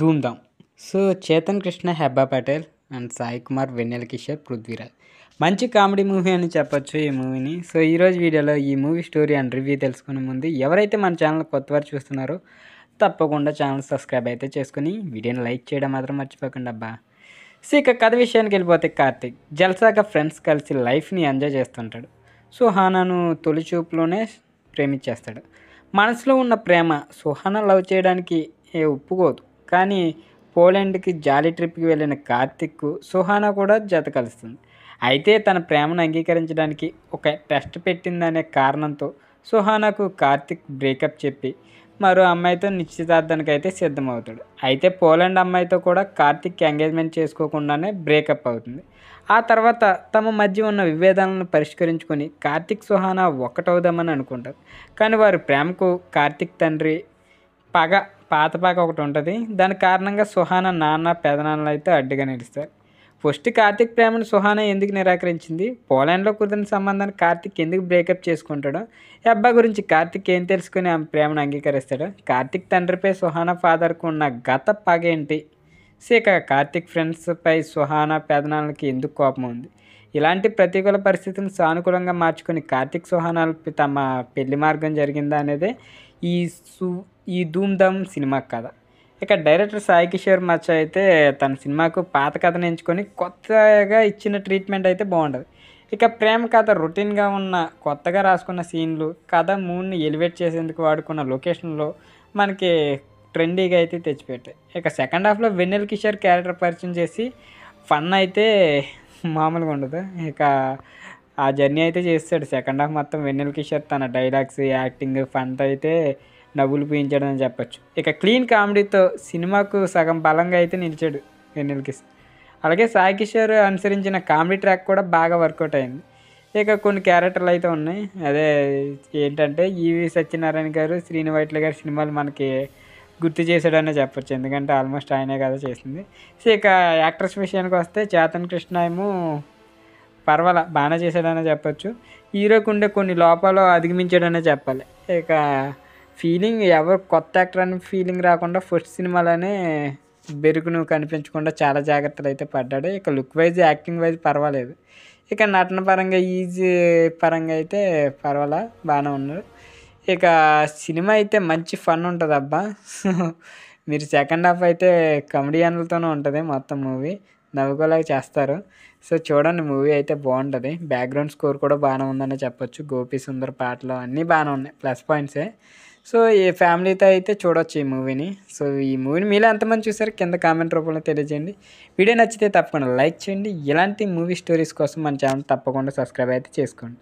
Dhoom Dham. So, 'Chetan Krishna', 'Hebah Patel' and 'Sai Kumar', 'వెన్నెల కిషోర్', 'పృథ్వీరాజ్' మంచి comedy movie అని చెప్పొచ్చు ఈ మూవీని. సో, ఈరోజు వీడియోలో ఈ మూవీ స్టోరీ అండ్ రివ్యూ తెలుసుకునే ముందు ఎవరైతే మన ఛానల్ కొత్తవారు చూస్తున్నారో తప్పకుండా ఛానల్ సబ్స్క్రైబ్ అయితే చేసుకొని వీడియోని లైక్ చేయడం మాత్రం మర్చిపోకండి అబ్బా. సో, ఇక కథ విషయానికి వెళ్ళిపోతే కార్తీక్ జల్సాగా ఫ్రెండ్స్ కలిసి లైఫ్ని ఎంజాయ్ చేస్తుంటాడు. సుహానాను తొలి చూపులోనే ప్రేమించేస్తాడు. మనసులో ఉన్న ప్రేమ సుహానా లవ్ చేయడానికి ఒప్పుకోదు. కానీ పోలాండ్కి జాలీ ట్రిప్కి వెళ్ళిన కార్తిక్కు సుహానా కూడా జత కలుస్తుంది. అయితే తన ప్రేమను అంగీకరించడానికి ఒక టెస్ట్ పెట్టిందనే కారణంతో సుహానాకు కార్తిక్ బ్రేకప్ చెప్పి మరో అమ్మాయితో నిశ్చితార్థానికి అయితే సిద్ధమవుతాడు. అయితే పోలాండ్ అమ్మాయితో కూడా కార్తిక్ ఎంగేజ్మెంట్ చేసుకోకుండానే బ్రేకప్ అవుతుంది. ఆ తర్వాత తమ మధ్య ఉన్న విభేదాలను పరిష్కరించుకొని కార్తిక్ సుహానా ఒకటవుదామని అనుకుంటారు. కానీ వారి ప్రేమకు కార్తిక్ తండ్రి పాత పగ ఒకటి ఉంటుంది. దాని కారణంగా సుహానా నాన్న పెదనాన్నలు అయితే అడ్డుగా నిలుస్తారు. ఫస్ట్ కార్తిక్ ప్రేమను సుహానా ఎందుకు నిరాకరించింది, పోలాండ్లో కుదిరిన సంబంధాన్ని కార్తిక్ ఎందుకు బ్రేకప్ చేసుకుంటాడో, ఈ అబ్బాయి గురించి కార్తిక్ ఏం తెలుసుకుని ఆమె ప్రేమను అంగీకరిస్తాడో, కార్తిక్ తండ్రిపై సుహానా ఫాదర్కు ఉన్న గత పగ ఏంటి, ఇక కార్తిక్ ఫ్రెండ్స్పై సుహానా పెదనాన్నలకి ఎందుకు కోపం ఉంది, ఇలాంటి ప్రతికూల పరిస్థితులను సానుకూలంగా మార్చుకొని కార్తిక్ సుహానాలపై తమ పెళ్లి మార్గం జరిగిందా అనేదే ఈ ధూమ్‌ధామ్ సినిమా కథ. ఇక డైరెక్టర్ సాయి కిషోర్ మచ్చ అయితే తన సినిమాకు పాత కథను ఎంచుకొని కొత్తగా ఇచ్చిన ట్రీట్మెంట్ అయితే బాగుంటుంది. ఇక ప్రేమ కథ రొటీన్గా ఉన్న కొత్తగా రాసుకున్న సీన్లు, కథ మూడ్ని ఎలివేట్ చేసేందుకు వాడుకున్న లొకేషన్లో మనకి ట్రెండీగా అయితే తెచ్చిపెట్టాయి. ఇక సెకండ్ హాఫ్లో వెన్నెల కిషోర్ క్యారెక్టర్ పరిచయం చేసి ఫన్ అయితే మామూలుగా ఉండదు. ఇక ఆ జర్నీ అయితే చేస్తాడు సెకండ్ హాఫ్ మొత్తం. వెన్నెల కిషోర్ తన డైలాగ్స్, యాక్టింగ్, ఫన్తో అయితే నవ్వులు పూయించాడు అని చెప్పొచ్చు. ఇక క్లీన్ కామెడీతో సినిమాకు సగం బలంగా అయితే నిలిచాడు వెన్నెల కిషోర్. అలాగే సాయి కిషోర్ అనుసరించిన కామెడీ ట్రాక్ కూడా బాగా వర్కౌట్ అయింది. ఇక కొన్ని క్యారెక్టర్లు అయితే ఉన్నాయి. అదే ఏంటంటే ఈవి సత్యనారాయణ గారు, శ్రీను వైట్ల గారి సినిమాలు మనకి గుర్తు చేశాడనే చెప్పొచ్చు. ఎందుకంటే ఆల్మోస్ట్ ఆయనే కదా చేసింది. సో ఇక యాక్టర్స్ విషయానికి వస్తే చేతన్ కృష్ణ ఏమో బాగానే చేశాడనే చెప్పొచ్చు. హీరోకు ఉండే కొన్ని లోపాలు అధిగమించాడనే చెప్పాలి. ఇక ఫీలింగ్ ఎవరు కొత్త యాక్టర్ అని ఫీలింగ్ రాకుండా ఫస్ట్ సినిమాలోనే బెరుకును కనిపించకుండా చాలా జాగ్రత్తలు అయితే పడ్డాడు. ఇక లుక్ వైజ్, యాక్టింగ్ వైజ్ పర్వాలేదు. ఇక నటన పరంగా, ఈజీ పరంగా అయితే బాగానే ఉన్నారు. ఇక సినిమా అయితే మంచి ఫన్ ఉంటుంది అబ్బా. మీరు సెకండ్ హాఫ్ అయితే కమెడియన్లతోనే ఉంటుంది మొత్తం మూవీ, నవ్వుకోలేక చేస్తారు. సో చూడండి, మూవీ అయితే బాగుంటుంది. బ్యాక్గ్రౌండ్ స్కోర్ కూడా బాగానే ఉందని చెప్పొచ్చు. గోపి సుందర్ పాటలు అన్నీ బాగానే ఉన్నాయి, ప్లస్ పాయింట్సే. సో ఈ ఫ్యామిలీతో అయితే చూడొచ్చు ఈ మూవీని. సో ఈ మూవీని మీలో ఎంతమంది చూసారు కింద కామెంట్ రూపంలో తెలియజేయండి. వీడియో నచ్చితే తప్పకుండా లైక్ చేయండి. ఇలాంటి మూవీ స్టోరీస్ కోసం మన ఛానల్ తప్పకుండా సబ్స్క్రైబ్ అయితే చేసుకోండి.